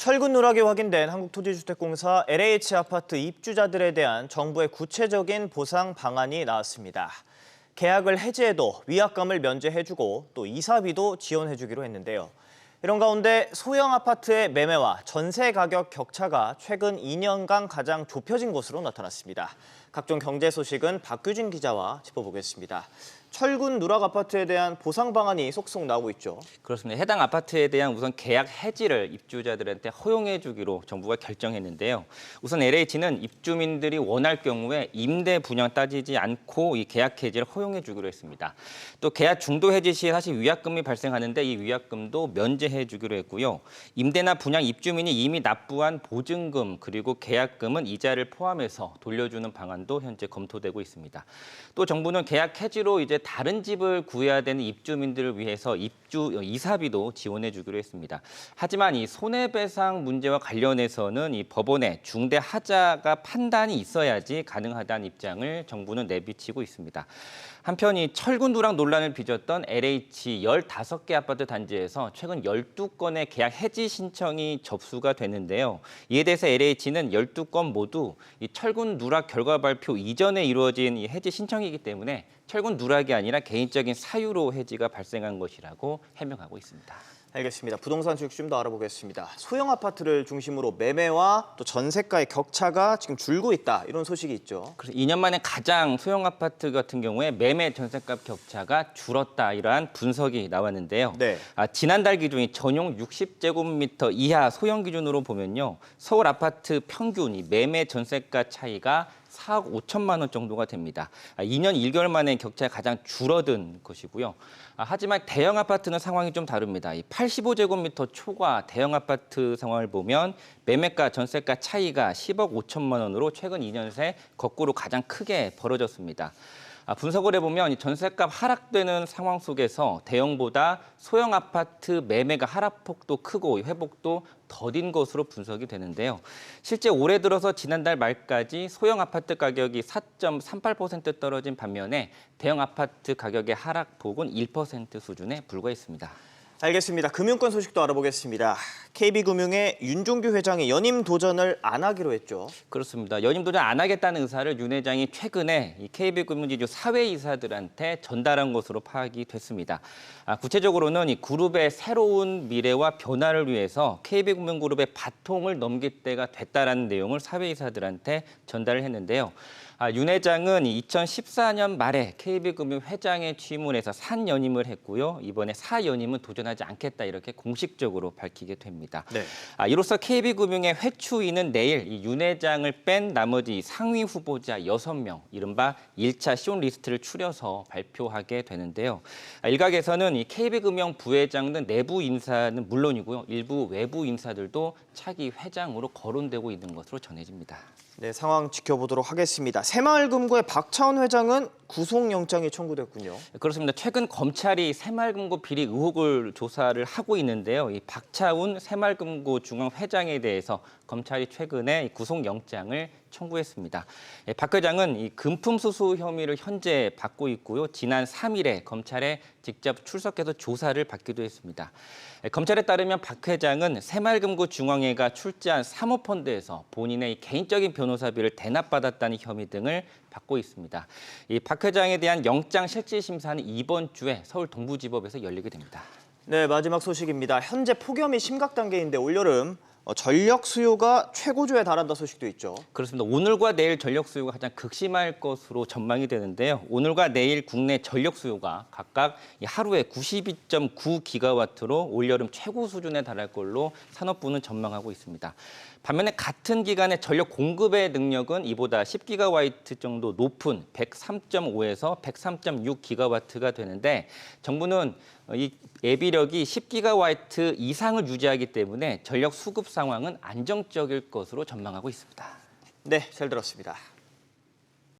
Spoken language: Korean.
철근 누락이 확인된 한국토지주택공사 LH 아파트 입주자들에 대한 정부의 구체적인 보상 방안이 나왔습니다. 계약을 해지해도 위약금을 면제해주고 또 이사비도 지원해주기로 했는데요. 이런 가운데 소형 아파트의 매매와 전세 가격 격차가 최근 2년간 가장 좁혀진 것으로 나타났습니다. 각종 경제 소식은 박규진 기자와 짚어보겠습니다. 철근 누락 아파트에 대한 보상 방안이 속속 나오고 있죠. 그렇습니다. 해당 아파트에 대한 우선 계약 해지를 입주자들한테 허용해 주기로 정부가 결정했는데요. 우선 LH는 입주민들이 원할 경우에 임대 분양 따지지 않고 이 계약 해지를 허용해 주기로 했습니다. 또 계약 중도 해지 시에 사실 위약금이 발생하는데 이 위약금도 면제해 주기로 했고요. 임대나 분양 입주민이 이미 납부한 보증금 그리고 계약금은 이자를 포함해서 돌려주는 방안도 현재 검토되고 있습니다. 또 정부는 계약 해지로 이제 다른 집을 구해야 되는 입주민들을 위해서 이사비도 지원해 주기로 했습니다. 하지만 이 손해배상 문제와 관련해서는 이 법원에 중대 하자가 판단이 있어야지 가능하다는 입장을 정부는 내비치고 있습니다. 한편 이 철근 누락 논란을 빚었던 LH 15개 아파트 단지에서 최근 12건의 계약 해지 신청이 접수가 됐는데요. 이에 대해서 LH는 12건 모두 이 철근 누락 결과 발표 이전에 이루어진 이 해지 신청이기 때문에 철근 누락이 아니라 개인적인 사유로 해지가 발생한 것이라고 해명하고 있습니다. 알겠습니다. 부동산 수익 좀 더 알아보겠습니다. 소형 아파트를 중심으로 매매와 또 전세가의 격차가 지금 줄고 있다, 이런 소식이 있죠. 그래서 2년 만에 가장 소형 아파트 같은 경우에 매매 전세값 격차가 줄었다, 이러한 분석이 나왔는데요. 네. 지난달 기준이 전용 60제곱미터 이하 소형 기준으로 보면요, 서울 아파트 평균 이 매매 전세가 차이가 4억 5천만 원 정도가 됩니다. 2년 1개월 만에 격차가 가장 줄어든 것이고요. 하지만 대형 아파트는 상황이 좀 다릅니다. 이 85제곱미터 초과 대형 아파트 상황을 보면 매매가, 전세가 차이가 10억 5천만 원으로 최근 2년 새 거꾸로 가장 크게 벌어졌습니다. 분석을 해보면 이 전세값 하락되는 상황 속에서 대형보다 소형 아파트 매매가 하락폭도 크고 회복도 더딘 것으로 분석이 되는데요. 실제 올해 들어서 지난달 말까지 소형 아파트 가격이 4.38% 떨어진 반면에 대형 아파트 가격의 하락폭은 1% 수준에 불과했습니다. 알겠습니다. 금융권 소식도 알아보겠습니다. KB금융의 윤종규 회장이 연임 도전을 안 하기로 했죠. 그렇습니다. 연임 도전 안 하겠다는 의사를 윤 회장이 최근에 이 KB금융지주 사회이사들한테 전달한 것으로 파악이 됐습니다. 구체적으로는 이 그룹의 새로운 미래와 변화를 위해서 KB금융그룹의 바통을 넘길 때가 됐다라는 내용을 사회이사들한테 전달을 했는데요. 윤 회장은 2014년 말에 KB금융 회장에 취임을 해서 3연임을 했고요. 이번에 4연임은 도전하지 않겠다, 이렇게 공식적으로 밝히게 됩니다. 네. 이로써 KB금융의 회추위는 내일 이 윤 회장을 뺀 나머지 상위 후보자 6명, 이른바 1차 시온 리스트를 추려서 발표하게 되는데요. 일각에서는 이 KB금융 부회장 등 내부 인사는 물론이고요, 일부 외부 인사들도 차기 회장으로 거론되고 있는 것으로 전해집니다. 네, 상황 지켜보도록 하겠습니다. 새마을금고의 박차원 회장은 구속영장이 청구됐군요. 그렇습니다. 최근 검찰이 새마을금고 비리 의혹을 조사를 하고 있는데요. 이 박차운 새마을금고 중앙회장에 대해서 검찰이 최근에 구속영장을 청구했습니다. 박 회장은 이 금품 수수 혐의를 현재 받고 있고요. 지난 3일에 검찰에 직접 출석해서 조사를 받기도 했습니다. 검찰에 따르면 박 회장은 새마을금고 중앙회가 출자한 사모펀드에서 본인의 개인적인 변호사비를 대납받았다는 혐의 등을 받고 있습니다. 이 박 회장에 대한 영장 실질 심사는 이번 주에 서울 동부지법에서 열리게 됩니다. 네, 마지막 소식입니다. 현재 폭염이 심각 단계인데 올여름 전력 수요가 최고조에 달한다 소식도 있죠. 그렇습니다. 오늘과 내일 전력 수요가 가장 극심할 것으로 전망이 되는데요. 오늘과 내일 국내 전력 수요가 각각 하루에 92.9기가와트로 올여름 최고 수준에 달할 걸로 산업부는 전망하고 있습니다. 반면에 같은 기간에 전력 공급의 능력은 이보다 10기가와트 정도 높은 103.5에서 103.6기가와트가 되는데, 정부는 이 예비력이 10기가와트 이상을 유지하기 때문에 전력 수급 상황은 안정적일 것으로 전망하고 있습니다. 네, 잘 들었습니다.